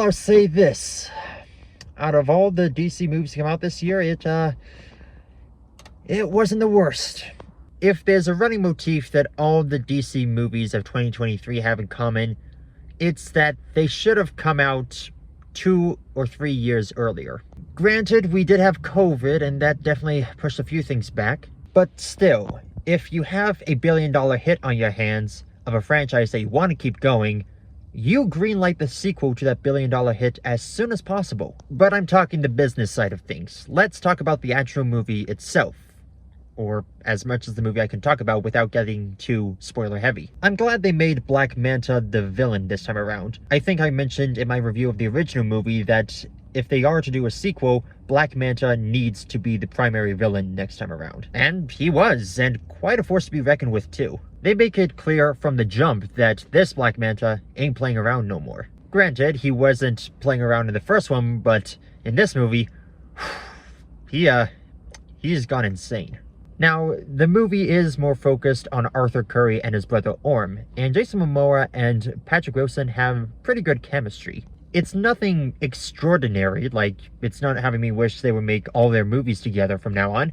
I'll say this. Out of all the DC movies that come out this year, it wasn't the worst. If there's a running motif that all the DC movies of 2023 have in common, it's that they should have come out 2 or 3 years earlier. Granted, we did have COVID, and that definitely pushed a few things back. But still, if you have a billion-dollar hit on your hands of a franchise that you want to keep going, you greenlight the sequel to that billion-dollar hit as soon as possible. But I'm talking the business side of things. Let's talk about the actual movie itself. Or as much as the movie I can talk about without getting too spoiler heavy. I'm glad they made Black Manta the villain this time around. I think I mentioned in my review of the original movie that if they are to do a sequel, Black Manta needs to be the primary villain next time around. And he was, and quite a force to be reckoned with too. They make it clear from the jump that this Black Manta ain't playing around no more. Granted, he wasn't playing around in the first one, but in this movie, he's gone insane. Now, the movie is more focused on Arthur Curry and his brother Orm, and Jason Momoa and Patrick Wilson have pretty good chemistry. It's nothing extraordinary, like, it's not having me wish they would make all their movies together from now on,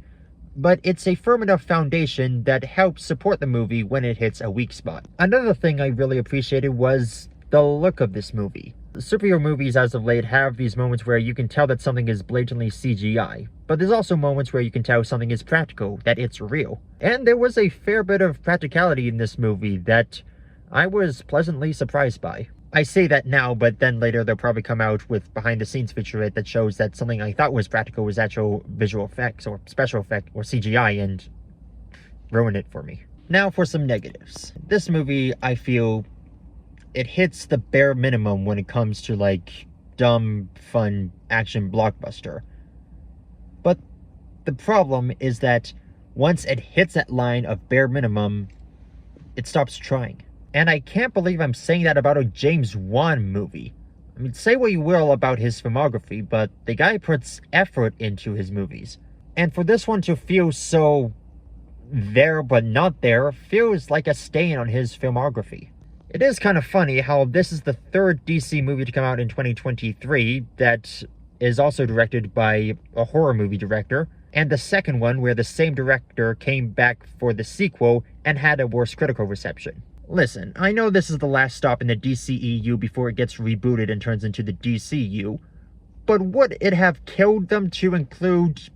but it's a firm enough foundation that helps support the movie when it hits a weak spot. Another thing I really appreciated was the look of this movie. Superhero movies as of late have these moments where you can tell that something is blatantly CGI, but there's also moments where you can tell something is practical, that it's real. And there was a fair bit of practicality in this movie that I was pleasantly surprised by. I say that now, but then later they'll probably come out with behind-the-scenes featurette that shows that something I thought was practical was actual visual effects, or special effect, or CGI, and ruin it for me. Now for some negatives. This movie, I feel, it hits the bare minimum when it comes to, like, dumb, fun action blockbuster. But the problem is that once it hits that line of bare minimum, it stops trying. And I can't believe I'm saying that about a James Wan movie. I mean, say what you will about his filmography, but the guy puts effort into his movies. And for this one to feel so there but not there feels like a stain on his filmography. It is kind of funny how this is the third DC movie to come out in 2023 that is also directed by a horror movie director, and the second one where the same director came back for the sequel and had a worse critical reception. Listen, I know this is the last stop in the DCEU before it gets rebooted and turns into the DCU, but would it have killed them to include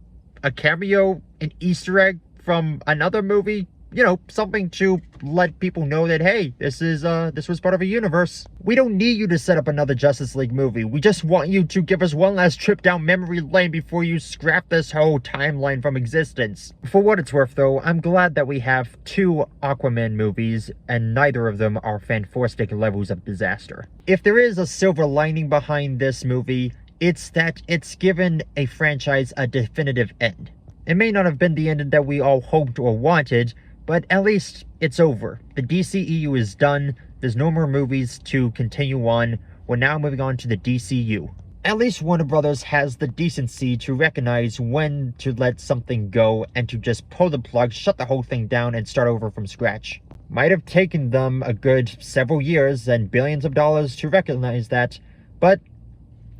a cameo, an Easter egg from another movie? You know, something to let people know that, hey, this was part of a universe. We don't need you to set up another Justice League movie. We just want you to give us one last trip down memory lane before you scrap this whole timeline from existence. For what it's worth, though, I'm glad that we have 2 Aquaman movies, and neither of them are fantastic levels of disaster. If there is a silver lining behind this movie, it's that it's given a franchise a definitive end. It may not have been the end that we all hoped or wanted, but at least it's over. The DCEU is done. There's no more movies to continue on. We're now moving on to the DCU. At least Warner Brothers has the decency to recognize when to let something go and to just pull the plug, shut the whole thing down, and start over from scratch. Might have taken them a good several years and billions of dollars to recognize that, but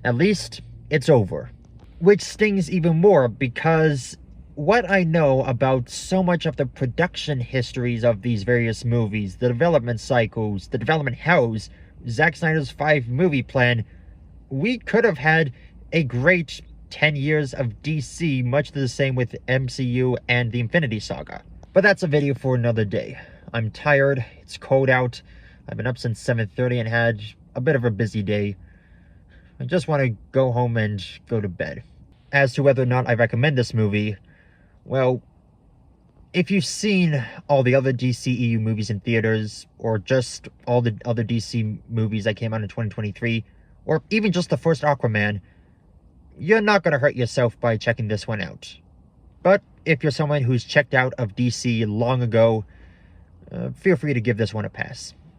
at least it's over. Which stings even more because what I know about so much of the production histories of these various movies, the development cycles, the development hells, Zack Snyder's 5-movie plan, we could have had a great 10 years of DC, much the same with MCU and the Infinity Saga. But that's a video for another day. I'm tired, it's cold out, I've been up since 7:30 and had a bit of a busy day. I just want to go home and go to bed. As to whether or not I recommend this movie, well, if you've seen all the other DCEU movies in theaters, or just all the other DC movies that came out in 2023, or even just the first Aquaman, you're not going to hurt yourself by checking this one out. But if you're someone who's checked out of DC long ago, feel free to give this one a pass.